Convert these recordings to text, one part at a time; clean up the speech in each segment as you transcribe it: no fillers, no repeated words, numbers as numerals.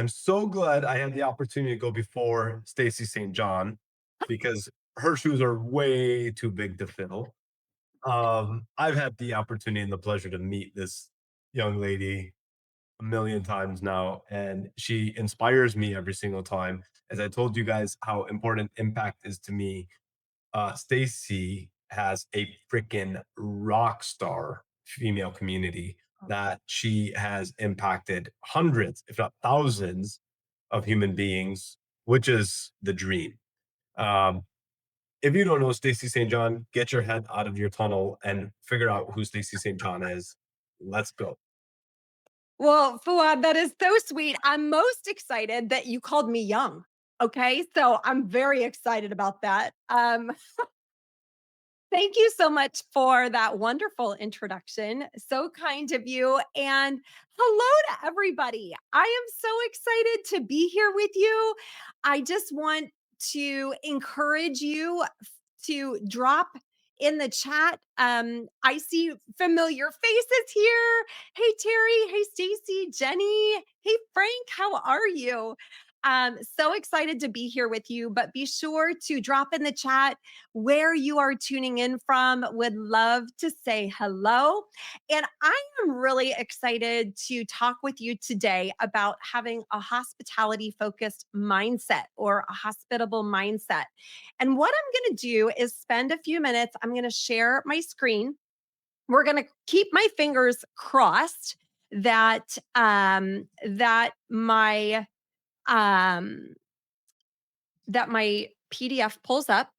I'm so glad I had the opportunity to go before Stacey St. John because her shoes are way too big to fill. I've had the opportunity and the pleasure to meet this young lady a million times now, and she inspires me every single time. As I told you guys how important impact is to me, Stacy has a freaking rock star female community that she has impacted hundreds, if not thousands, of human beings, which is the dream. Um, if you don't know Stacey St. John, get your head out of your tunnel and figure out who Stacey St. John is. Let's go. Well, Fuad, that is so sweet. I'm most excited that you called me young. Okay. So I'm very excited about that. Thank you so much for that wonderful introduction. So kind of you. And hello to everybody. I am so excited to be here with you. I just want to encourage you to drop in the chat. I see familiar faces here. Hey Terry, hey Stacy, Jenny, hey Frank, how are you? So excited to be here with you, but be sure to drop in the chat where you are tuning in from. Would love to say hello. And I am really excited to talk with you today about having a hospitality focused mindset or a hospitable mindset. And what I'm going to do is spend a few minutes. I'm going to share my screen. We're going to keep my fingers crossed um that my PDF pulls up.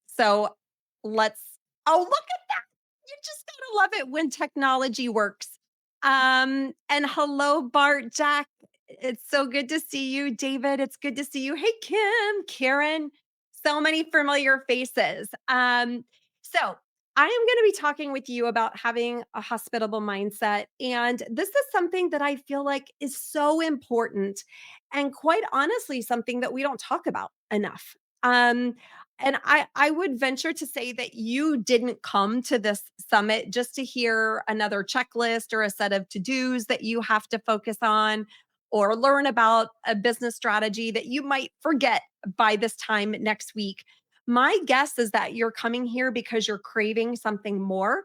So let's, oh, look at that. You just gotta love it when technology works. And hello, Bart, Jack. It's so good to see you. David, it's good to see you. Hey, Kim, Karen, so many familiar faces. So I am going to be talking with you about having a hospitable mindset. And this is something that I feel like is so important and quite honestly, something that we don't talk about enough. Um, and I would venture to say that you didn't come to this summit just to hear another checklist or a set of to-dos that you have to focus on or learn about a business strategy that you might forget by this time next week. My guess is that you're coming here because you're craving something more.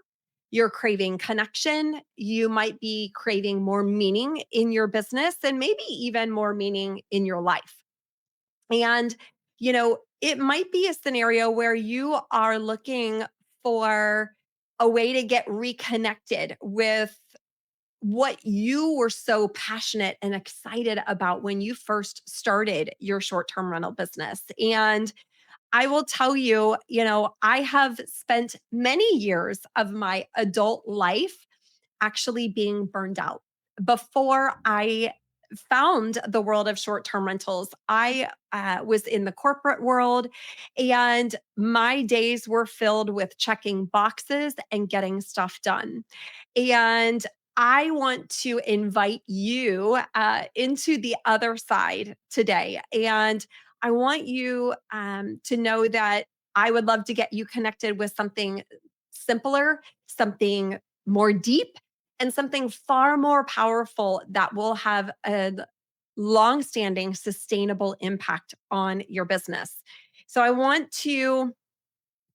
You're craving connection. You might be craving more meaning in your business and maybe even more meaning in your life. And, it might be a scenario where you are looking for a way to get reconnected with what you were so passionate and excited about when you first started your short term rental business. And I will tell you, I have spent many years of my adult life actually being burned out. Before I found the world of short term rentals, I was in the corporate world, and my days were filled with checking boxes and getting stuff done. And I want to invite you into the other side today. And I want you to know that I would love to get you connected with something simpler, something more deep, and something far more powerful that will have a long-standing sustainable impact on your business. So I want to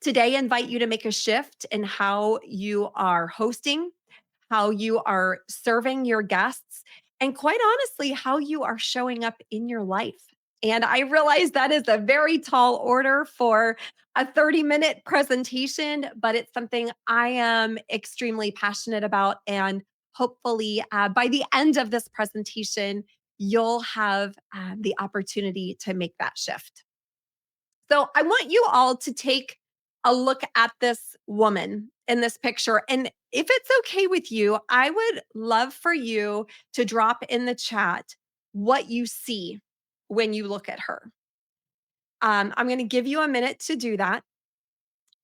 today invite you to make a shift in how you are hosting, how you are serving your guests, and quite honestly, how you are showing up in your life. And I realize that is a very tall order for a 30-minute presentation, but it's something I am extremely passionate about. And hopefully, by the end of this presentation, you'll have the opportunity to make that shift. So I want you all to take a look at this woman in this picture. And if it's okay with you, I would love for you to drop in the chat what you see when you look at her. I'm going to give you a minute to do that.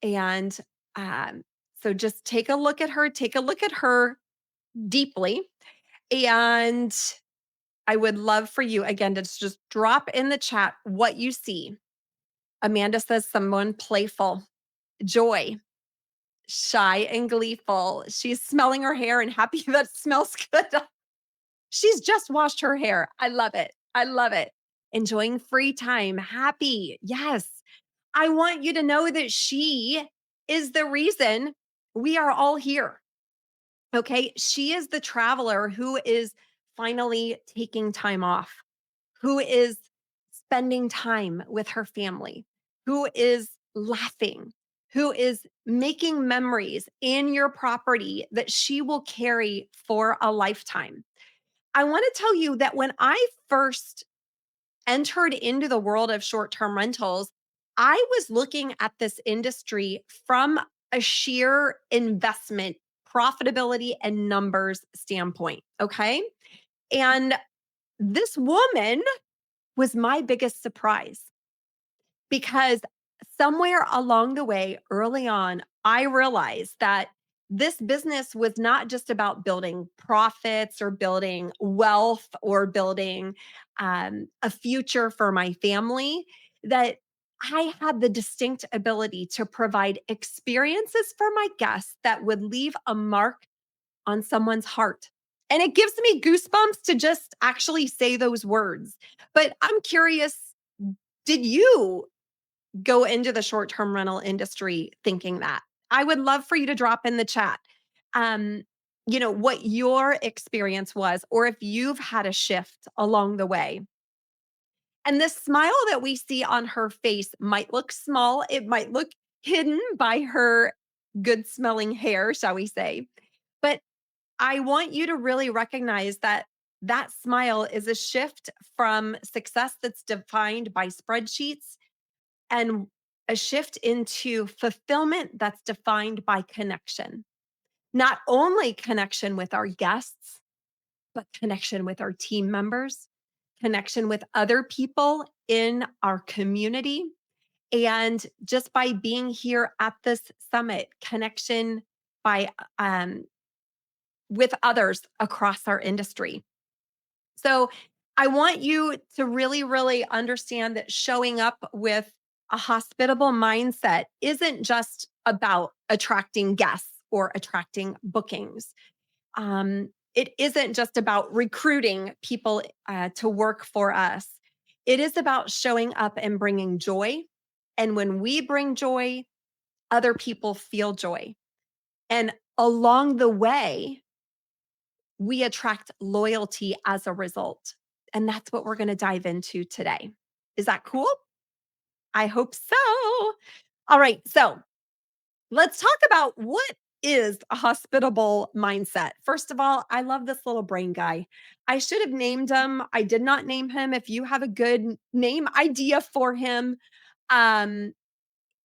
And um, so just take a look at her deeply. And I would love for you, again, to just drop in the chat what you see. Amanda says someone playful, joy, shy and gleeful. She's smelling her hair and happy that it smells good. She's just washed her hair. I love it. I love it. Enjoying free time, happy. Yes. I want you to know that she is the reason we are all here. Okay. She is the traveler who is finally taking time off, who is spending time with her family, who is laughing, who is making memories in your property that she will carry for a lifetime. I want to tell you that when I first entered into the world of short term rentals, I was looking at this industry from a sheer investment, profitability, and numbers standpoint. Okay. And this woman was my biggest surprise because somewhere along the way, early on, I realized that this business was not just about building profits or building wealth or building a future for my family, that I had the distinct ability to provide experiences for my guests that would leave a mark on someone's heart. And it gives me goosebumps to just actually say those words. But I'm curious, did you go into the short-term rental industry thinking that? I would love for you to drop in the chat, um, what your experience was, or if you've had a shift along the way. And this smile that we see on her face might look small, it might look hidden by her good smelling hair, shall we say. But I want you to really recognize that that smile is a shift from success that's defined by spreadsheets and a shift into fulfillment that's defined by connection. Not only connection with our guests, but connection with our team members, connection with other people in our community. And just by being here at this summit, connection by with others across our industry. So I want you to really, really understand that showing up with a hospitable mindset isn't just about attracting guests or attracting bookings. It isn't just about recruiting people to work for us. It is about showing up and bringing joy. And when we bring joy, other people feel joy. And along the way, we attract loyalty as a result. And that's what we're going to dive into today. Is that cool? I hope so. All right. So let's talk about what is a hospitable mindset. First of all, I love this little brain guy. I should have named him. I did not name him. If you have a good name idea for him, um,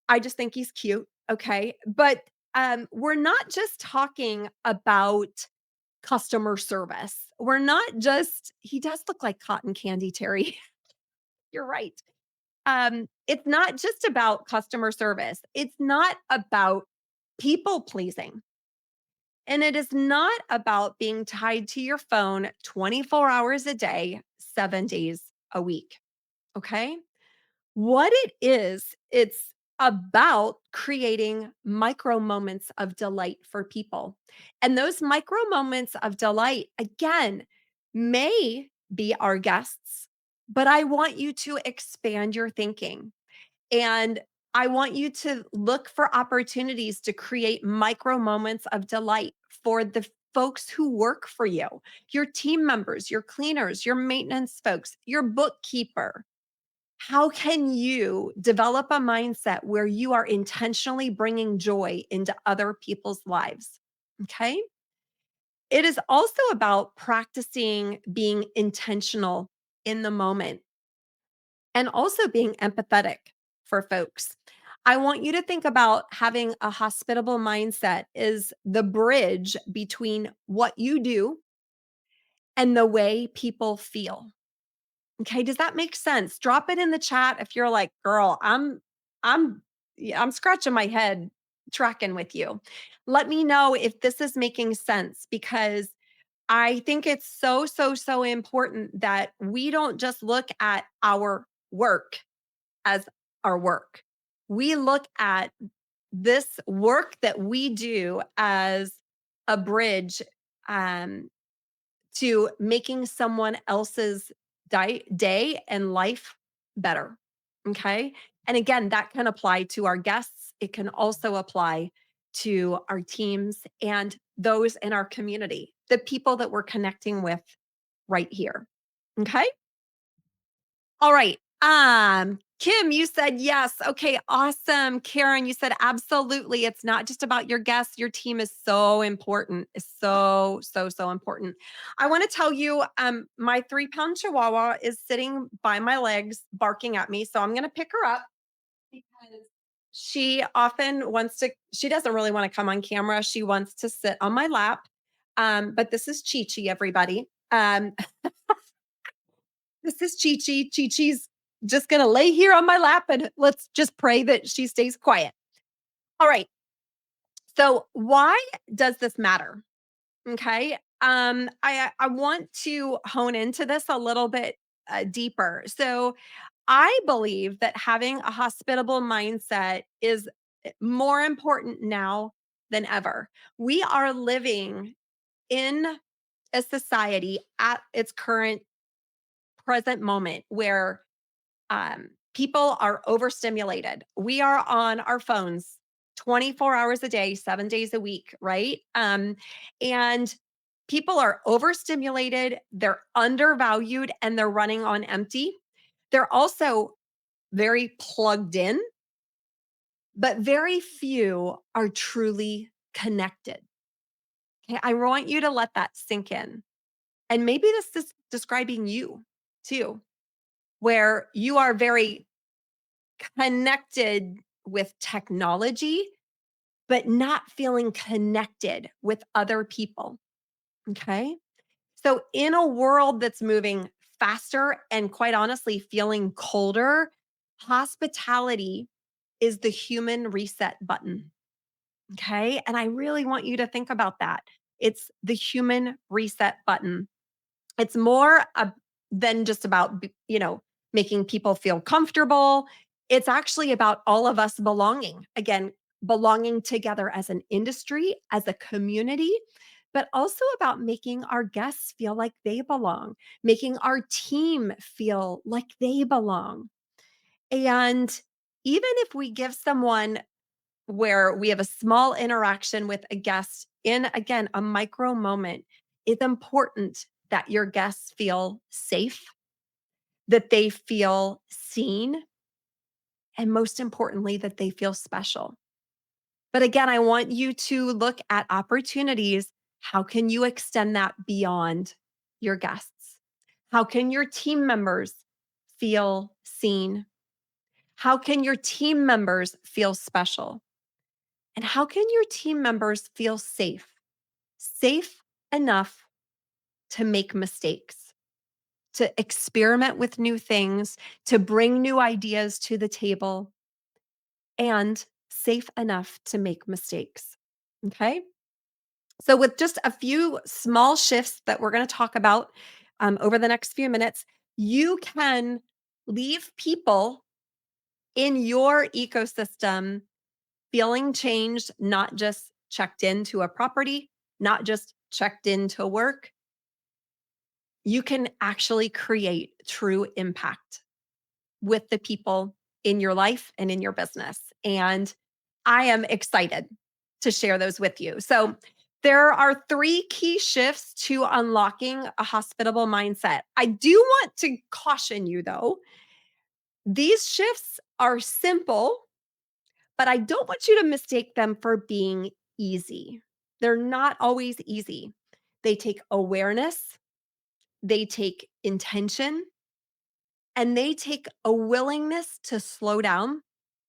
I just think he's cute. Okay. But we're not just talking about customer service. We're not just he does look like cotton candy, Terry. You're right. It's not just about customer service. It's not about people pleasing. And it is not about being tied to your phone 24 hours a day, 7 days a week. Okay? What it is, it's about creating micro moments of delight for people. And those micro moments of delight, again, may be our guests, but I want you to expand your thinking. And I want you to look for opportunities to create micro moments of delight for the folks who work for you, your team members, your cleaners, your maintenance folks, your bookkeeper. How can you develop a mindset where you are intentionally bringing joy into other people's lives? Okay. It is also about practicing being intentional in the moment and also being empathetic for folks. I want you to think about having a hospitable mindset is the bridge between what you do and the way people feel. Okay, does that make sense? Drop it in the chat if you're like, "Girl, I'm yeah, I'm scratching my head tracking with you." Let me know if this is making sense because I think it's so so so important that we don't just look at our work as our work. We look at this work that we do as a bridge um, to making someone else's day and life better. Okay. And again, that can apply to our guests. It can also apply to our teams and those in our community, the people that we're connecting with right here. Okay. All right. Kim, you said yes. Okay, awesome. Karen, you said absolutely. It's not just about your guests. Your team is so important. Is so important. I want to tell you, my 3-pound Chihuahua is sitting by my legs, barking at me. So I'm going to pick her up because she often wants to. She doesn't really want to come on camera. She wants to sit on my lap. But this is Chi Chi, everybody. This is Chi Chi. Chi Chi's just going to lay here on my lap and let's just pray that she stays quiet. All right. So, why does this matter? Okay. I want to hone into this a little bit deeper. So, I believe that having a hospitable mindset is more important now than ever. We are living in a society at its current present moment where people are overstimulated. We are on our phones 24 hours a day, 7 days a week, right? And people are overstimulated, they're undervalued, and they're running on empty. They're also very plugged in, but very few are truly connected. Okay, I want you to let that sink in. And maybe this is describing you too, where you are very connected with technology, but not feeling connected with other people. Okay. So, in a world that's moving faster and quite honestly feeling colder, hospitality is the human reset button. Okay. And I really want you to think about that. It's the human reset button. It's more than just about, making people feel comfortable. It's actually about all of us belonging. Again, belonging together as an industry, as a community, but also about making our guests feel like they belong, making our team feel like they belong. And even if we give someone where we have a small interaction with a guest in, again, a micro moment, it's important that your guests feel safe, that they feel seen, and most importantly, that they feel special. But again, I want you to look at opportunities. How can you extend that beyond your guests? How can your team members feel seen? How can your team members feel special? And how can your team members feel safe? Safe enough to make mistakes, to experiment with new things, to bring new ideas to the table, and safe enough to make mistakes. Okay. So, with just a few small shifts that we're going to talk about over the next few minutes, you can leave people in your ecosystem feeling changed, not just checked into a property, not just checked into work. You can actually create true impact with the people in your life and in your business. And I am excited to share those with you. So, there are 3 key shifts to unlocking a hospitable mindset. I do want to caution you though, these shifts are simple, but I don't want you to mistake them for being easy. They're not always easy. They take awareness, they take intention, and they take a willingness to slow down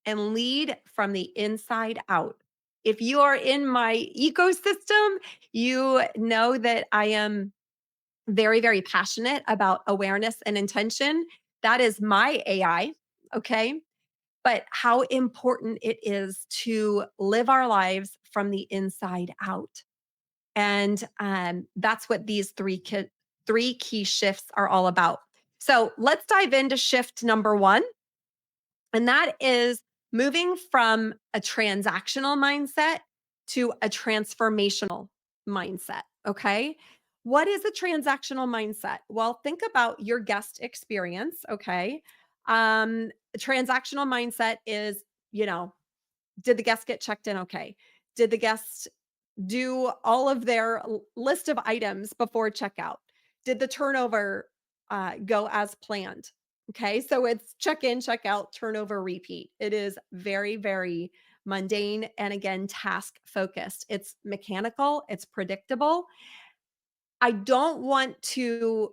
and lead from the inside out. If you are in my ecosystem, you know that I am very, very passionate about awareness and intention. That is my AI. Okay. But how important it is to live our lives from the inside out. And that's what these 3 key shifts are all about. So let's dive into shift number 1. And that is moving from a transactional mindset to a transformational mindset. Okay. What is a transactional mindset? Well, think about your guest experience, okay? Transactional mindset is, you know, did the guest get checked in okay? Did the guest do all of their list of items before checkout? Did the turnover go as planned? Okay, so it's check in, check out, turnover, repeat. It is very, very mundane and again, task focused. It's mechanical, it's predictable. I don't want to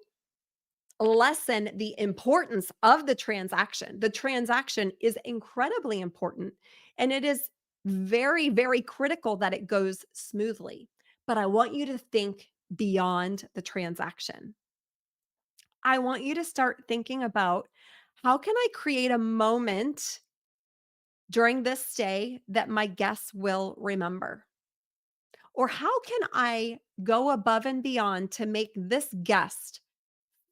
lessen the importance of the transaction. The transaction is incredibly important and it is very, very critical that it goes smoothly. But I want you to think beyond the transaction. I want you to start thinking about how can I create a moment during this stay that my guests will remember? Or how can I go above and beyond to make this guest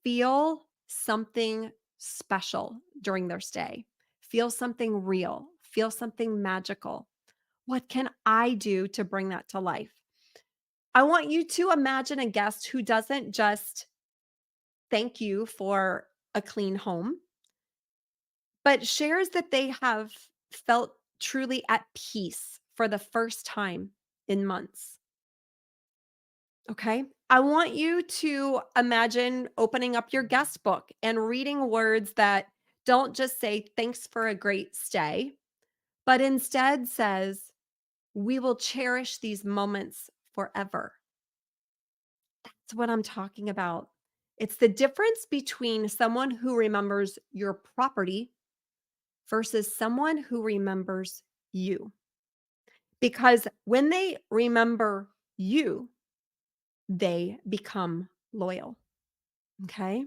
feel something special during their stay, feel something real, feel something magical? What can I do to bring that to life? I want you to imagine a guest who doesn't just thank you for a clean home, but shares that they have felt truly at peace for the first time in months. Okay. I want you to imagine opening up your guest book and reading words that don't just say, thanks for a great stay, but instead says, we will cherish these moments forever. That's what I'm talking about. It's the difference between someone who remembers your property versus someone who remembers you. Because when they remember you, they become loyal. Okay.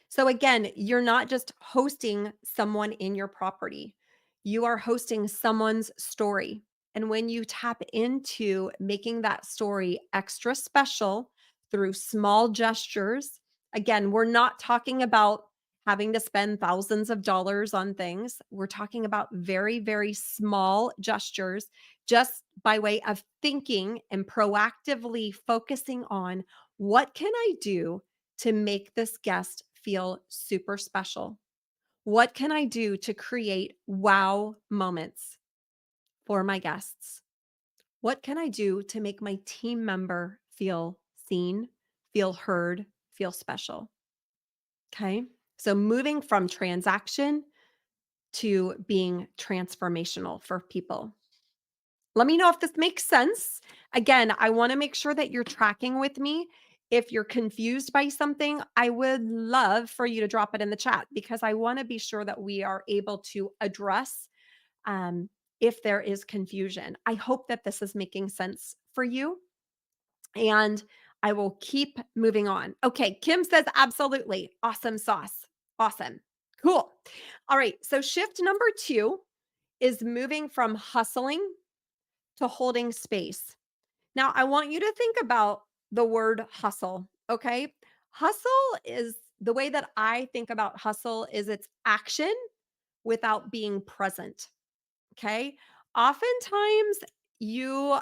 So again, you're not just hosting someone in your property, you are hosting someone's story. And when you tap into making that story extra special through small gestures, again, we're not talking about having to spend thousands of dollars on things. We're talking about very, very small gestures just by way of thinking and proactively focusing on what can I do to make this guest feel super special? What can I do to create wow moments for my guests? What can I do to make my team member feel seen, feel heard, feel special? Okay. So moving from transaction to being transformational for people. Let me know if this makes sense. Again, I want to make sure that you're tracking with me. If you're confused by something, I would love for you to drop it in the chat because I want to be sure that we are able to address um, if there is confusion. I hope that this is making sense for you. And I will keep moving on. Okay, Kim says absolutely. Awesome sauce. Awesome. Cool. All right. So shift number 2 is moving from hustling to holding space. Now, I want you to think about the word hustle, okay? Hustle is the way that I think about hustle is it's action without being present, okay? Oftentimes you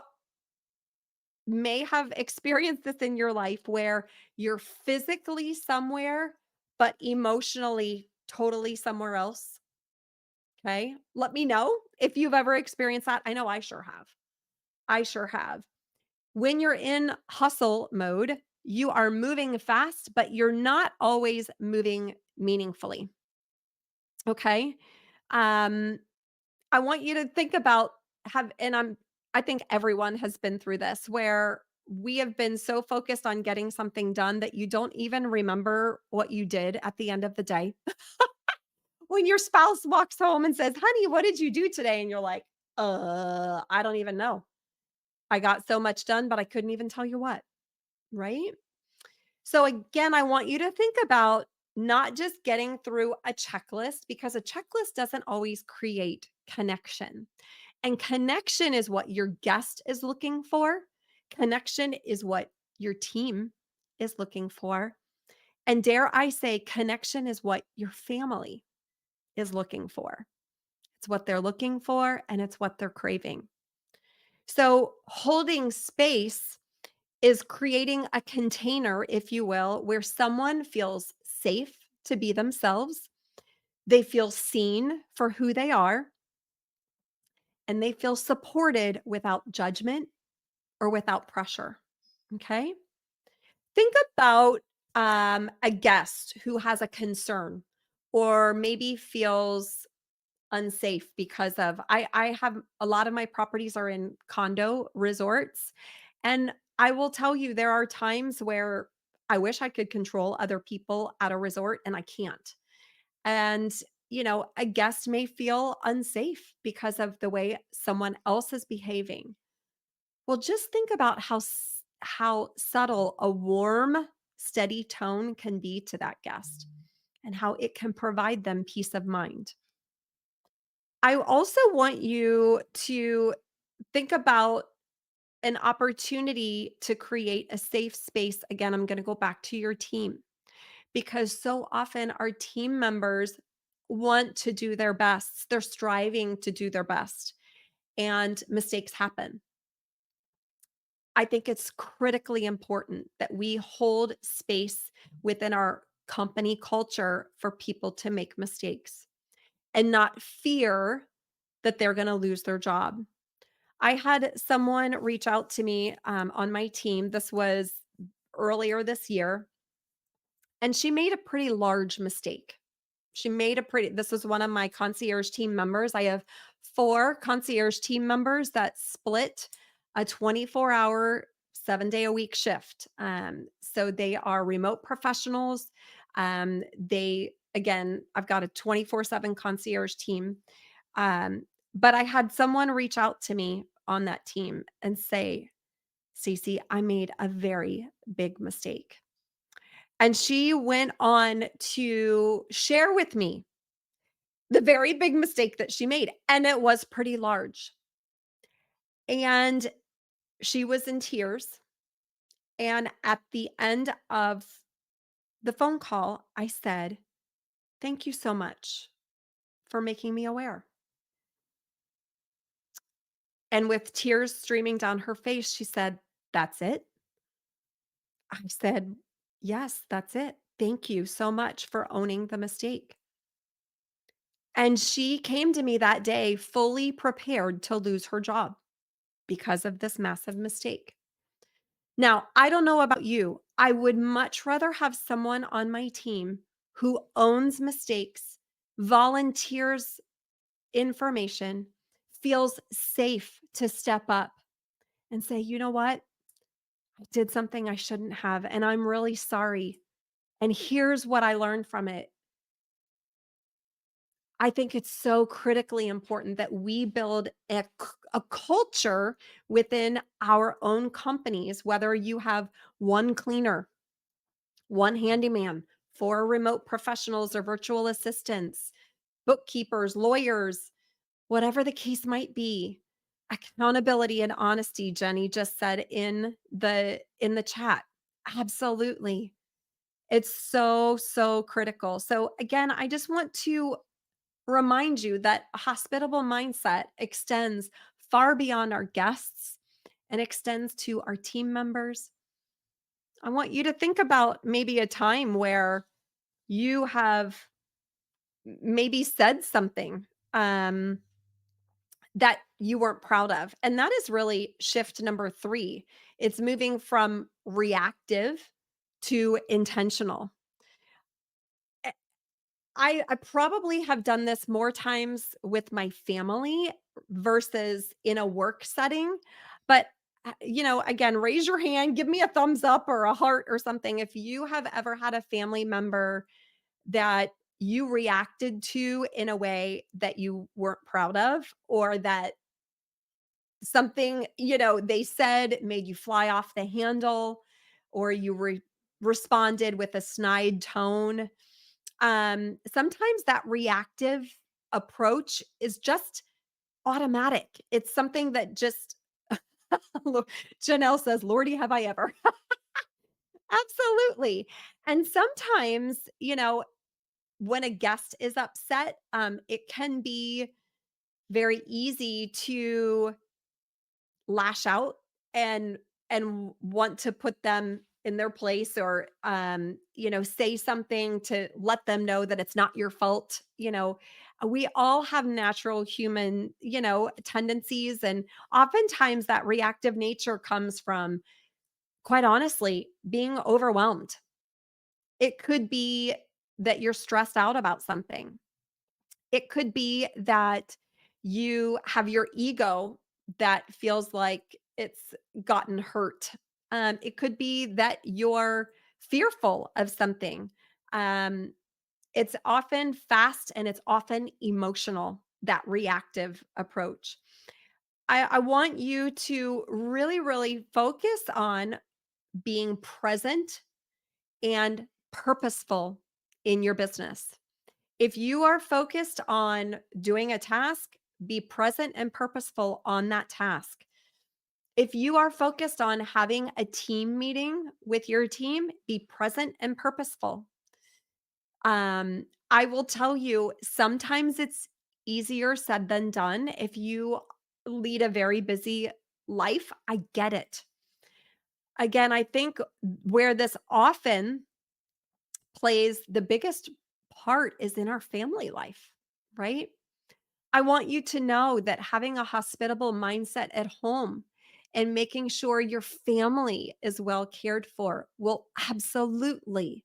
may have experienced this in your life where you're physically somewhere but emotionally totally somewhere else, okay? Let me know if you've ever experienced that. I know I sure have. I sure have. When you're in hustle mode, you are moving fast, but you're not always moving meaningfully. Okay. Um, I want you to think about I think everyone has been through this where we have been so focused on getting something done that you don't even remember what you did at the end of the day. When your spouse walks home and says, honey, what did you do today? And you're like, I don't even know. I got so much done, but I couldn't even tell you what. Right. So, again, I want you to think about not just getting through a checklist because a checklist doesn't always create connection. And connection is what your guest is looking for. Connection is what your team is looking for. And dare I say, connection is what your family is looking for. It's what they're looking for and it's what they're craving. So, holding space is creating a container, if you will, where someone feels safe to be themselves, they feel seen for who they are, and they feel supported without judgment or without pressure. Okay. Think about a guest who has a concern or maybe feels unsafe because of I have a lot of my properties are in condo resorts, and I will tell you there are times where I wish I could control other people at a resort and I can't. And a guest may feel unsafe because of the way someone else is behaving. Well, just think about how subtle a warm, steady tone can be to that guest and how it can provide them peace of mind. I also want you to think about an opportunity to create a safe space. Again, I'm going to go back to your team because so often our team members want to do their best. They're striving to do their best, and mistakes happen. I think it's critically important that we hold space within our company culture for people to make mistakes and not fear that they're going to lose their job. I had someone reach out to me on my team. This was earlier this year, and she made a pretty large mistake. This was one of my concierge team members. I have 4 concierge team members that split a 24-hour, 7-day-a-week shift. So they are remote professionals. I've got a 24/7 concierge team. But I had someone reach out to me on that team and say, "Stacey, I made a very big mistake." And she went on to share with me the very big mistake that she made, and it was pretty large. And she was in tears, and at the end of the phone call, I said, "Thank you so much for making me aware." And with tears streaming down her face, she said, "That's it?" I said, "Yes, that's it. Thank you so much for owning the mistake." And she came to me that day fully prepared to lose her job because of this massive mistake. Now, I don't know about you. I would much rather have someone on my team who owns mistakes, volunteers information, feels safe to step up and say, "You know what? I did something I shouldn't have, and I'm really sorry. And here's what I learned from it." I think it's so critically important that we build a culture within our own companies, whether you have one cleaner, one handyman, 4 remote professionals or virtual assistants, bookkeepers, lawyers, whatever the case might be. Accountability and honesty, Jenny just said in the chat. Absolutely. It's so, so critical. So again, I just want to remind you that a hospitable mindset extends far beyond our guests and extends to our team members. I want you to think about maybe a time where you have maybe said something that you weren't proud of. And that is really shift number 3. It's moving from reactive to intentional. I probably have done this more times with my family versus in a work setting, but, again, raise your hand, give me a thumbs up or a heart or something if you have ever had a family member that you reacted to in a way that you weren't proud of, or that something, they said made you fly off the handle, or you responded with a snide tone. Sometimes that reactive approach is just automatic. It's something that just Janelle says, "Lordy, have I ever?" Absolutely. And sometimes, when a guest is upset, it can be very easy to lash out and and want to put them in their place, or say something to let them know that it's not your fault. We all have natural human tendencies, and oftentimes that reactive nature comes from, quite honestly, being overwhelmed. It could be that you're stressed out about something. It could be that you have your ego that feels like it's gotten hurt. It could be that you're fearful of something. Um, it's often fast and it's often emotional, that reactive approach. I want you to really, really focus on being present and purposeful in your business. If you are focused on doing a task, be present and purposeful on that task. If you are focused on having a team meeting with your team, be present and purposeful. I will tell you, sometimes it's easier said than done. If you lead a very busy life, I get it. Again, I think where this often plays the biggest part is in our family life, right? I want you to know that having a hospitable mindset at home and making sure your family is well cared for will absolutely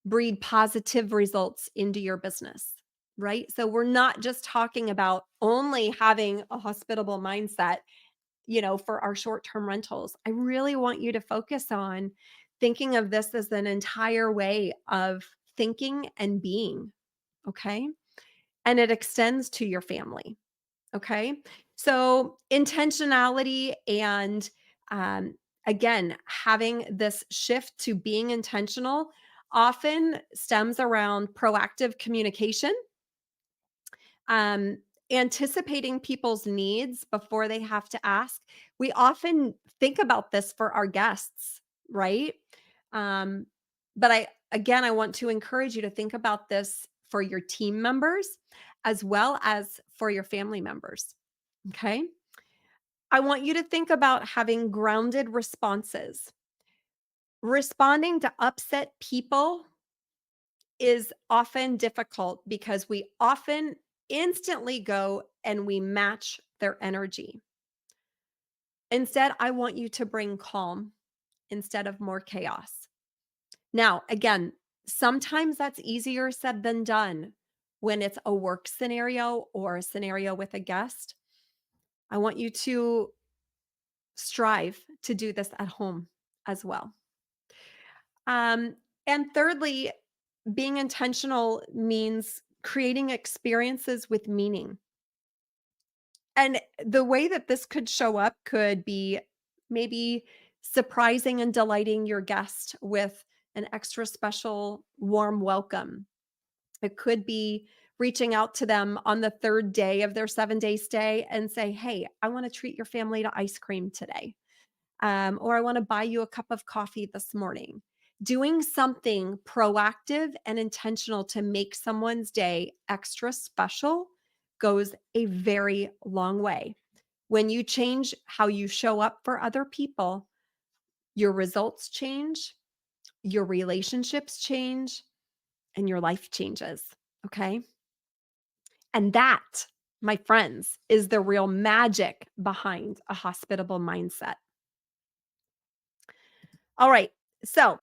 breed positive results into your business, right? So we're not just talking about only having a hospitable mindset, for our short-term rentals. I really want you to focus on thinking of this as an entire way of thinking and being, okay? And it extends to your family. Okay. So intentionality and, um, again, having this shift to being intentional often stems around proactive communication, um, anticipating people's needs before they have to ask. We often think about this for our guests, right? Um, but I want to encourage you to think about this for your team members as well as for your family members. Okay. I want you to think about having grounded responses. Responding to upset people is often difficult because we often instantly go and we match their energy. Instead, I want you to bring calm instead of more chaos. Now, again, sometimes that's easier said than done when it's a work scenario or a scenario with a guest. I want you to strive to do this at home as well. Um, and thirdly, being intentional means creating experiences with meaning. And the way that this could show up could be maybe surprising and delighting your guest with an extra special warm welcome. It could be reaching out to them on the third day of their 7-day stay and say, "Hey, I want to treat your family to ice cream today." Or I want to buy you a cup of coffee this morning. Doing something proactive and intentional to make someone's day extra special goes a very long way. When you change how you show up for other people, your results change, your relationships change, and your life changes. Okay. And that, my friends, is the real magic behind a hospitable mindset. All right. So,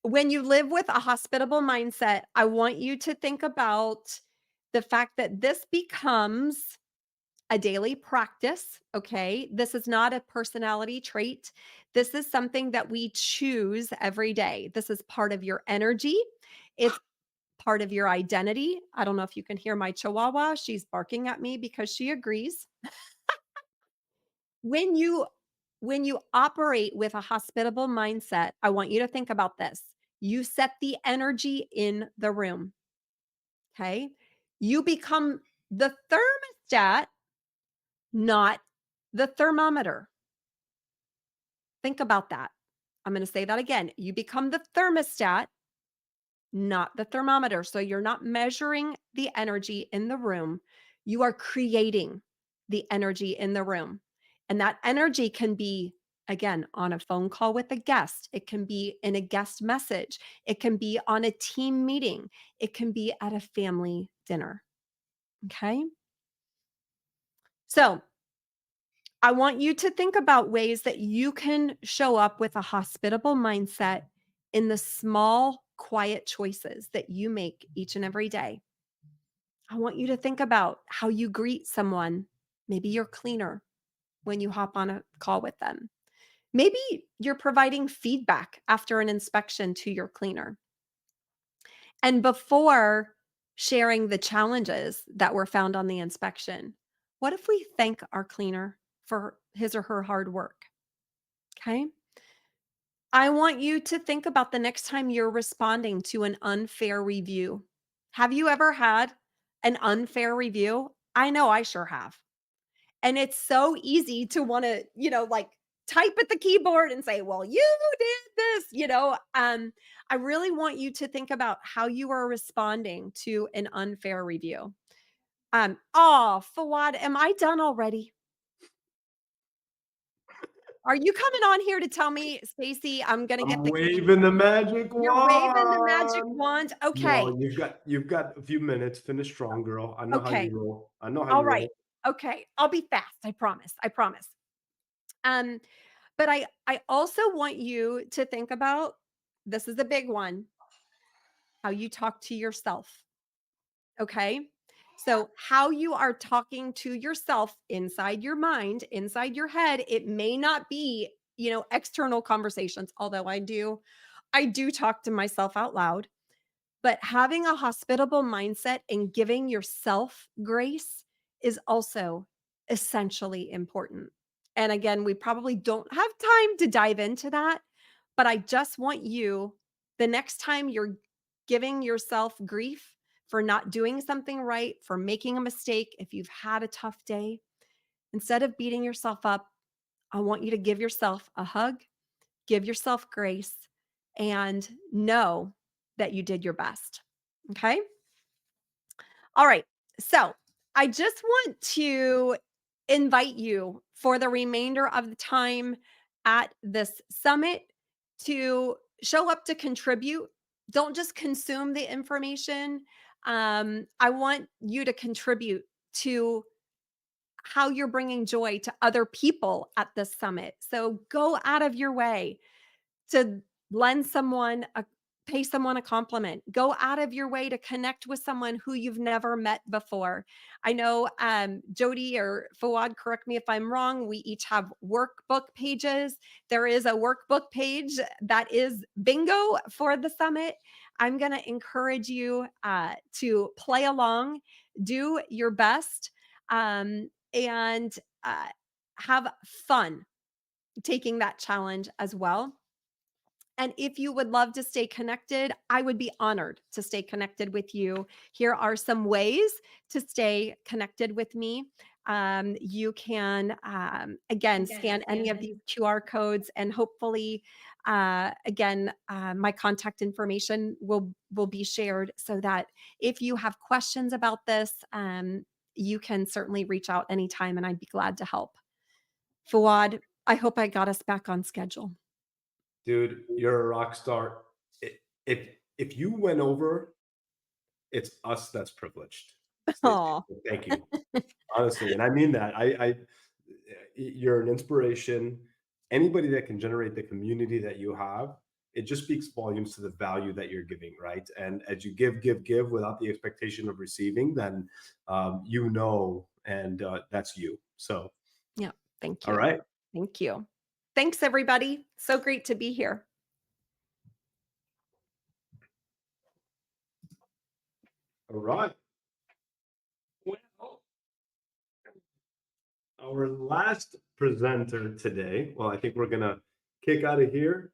when you live with a hospitable mindset, I want you to think about the fact that this becomes a daily practice. Okay. This is not a personality trait. This is something that we choose every day. This is part of your energy. It's part of your identity. I don't know if you can hear my chihuahua. She's barking at me because she agrees. When you operate with a hospitable mindset, I want you to think about this. You set the energy in the room, okay? You become the thermostat, not the thermometer. Think about that. I'm going to say that again. You become the thermostat, not the thermometer. So you're not measuring the energy in the room. You are creating the energy in the room. And that energy can be Again, on a phone call with a guest, it can be in a guest message, it can be on a team meeting, it can be at a family dinner. Okay. So I want you to think about ways that you can show up with a hospitable mindset in the small, quiet choices that you make each and every day. I want you to think about how you greet someone, maybe your cleaner, when you hop on a call with them. Maybe you're providing feedback after an inspection to your cleaner. And before sharing the challenges that were found on the inspection, what if we thank our cleaner for his or her hard work? Okay. I want you to think about the next time you're responding to an unfair review. Have you ever had an unfair review? I know I sure have. And it's so easy to want to, like type at the keyboard and say, well, you did this. I really want you to think about how you are responding to an unfair review. Oh, Fawad, am I done already? Are you coming on here to tell me, Stacey, I'm gonna get I'm the key? waving the magic You're waving the magic wand. wand? No, Okay, you've got a few minutes. Finish strong, girl. I know how you okay, roll. I know how all you right, roll. okay, I'll be fast, I promise, I promise. Um, but I also want you to think about, this is a big one, how you talk to yourself, okay? So, how you are talking to yourself inside your mind, inside your head, it may not be, external conversations, although I do talk to myself out loud. But having a hospitable mindset and giving yourself grace is also essentially important. And again, we probably don't have time to dive into that, but I just want you, the next time you're giving yourself grief for not doing something right, for making a mistake, if you've had a tough day, instead of beating yourself up, I want you to give yourself a hug, give yourself grace, and know that you did your best. Okay. All right. So I just want to invite you for the remainder of the time at this summit to show up to contribute. Don't just consume the information. I want you to contribute to how you're bringing joy to other people at this summit. So go out of your way to lend someone a pay someone a compliment. Go out of your way to connect with someone who you've never met before. I know Jody or Fawad, correct me if I'm wrong. We each have workbook pages. There is a workbook page that is bingo for the summit. I'm going to encourage you to play along, do your best, and uh, have fun taking that challenge as well. And if you would love to stay connected, I would be honored to stay connected with you. Here are some ways to stay connected with me. You can, again, scan any of these QR codes, and hopefully, again, my contact information will be shared so that if you have questions about this, you can certainly reach out anytime, and I'd be glad to help. Fawad, I hope I got us back on schedule. Dude, you're a rock star. If you went over, it's us that's privileged, Stacey. Oh, Thank you. Honestly, and I mean that. You're an inspiration. Anybody that can generate the community that you have, it just speaks volumes to the value that you're giving, right? And as you give without the expectation of receiving, then and that's you. So, yeah. Thank all you. right, Thank you. Thanks, everybody. So great to be here. all right. Well, our last presenter today. Well, I think we're gonna kick out of here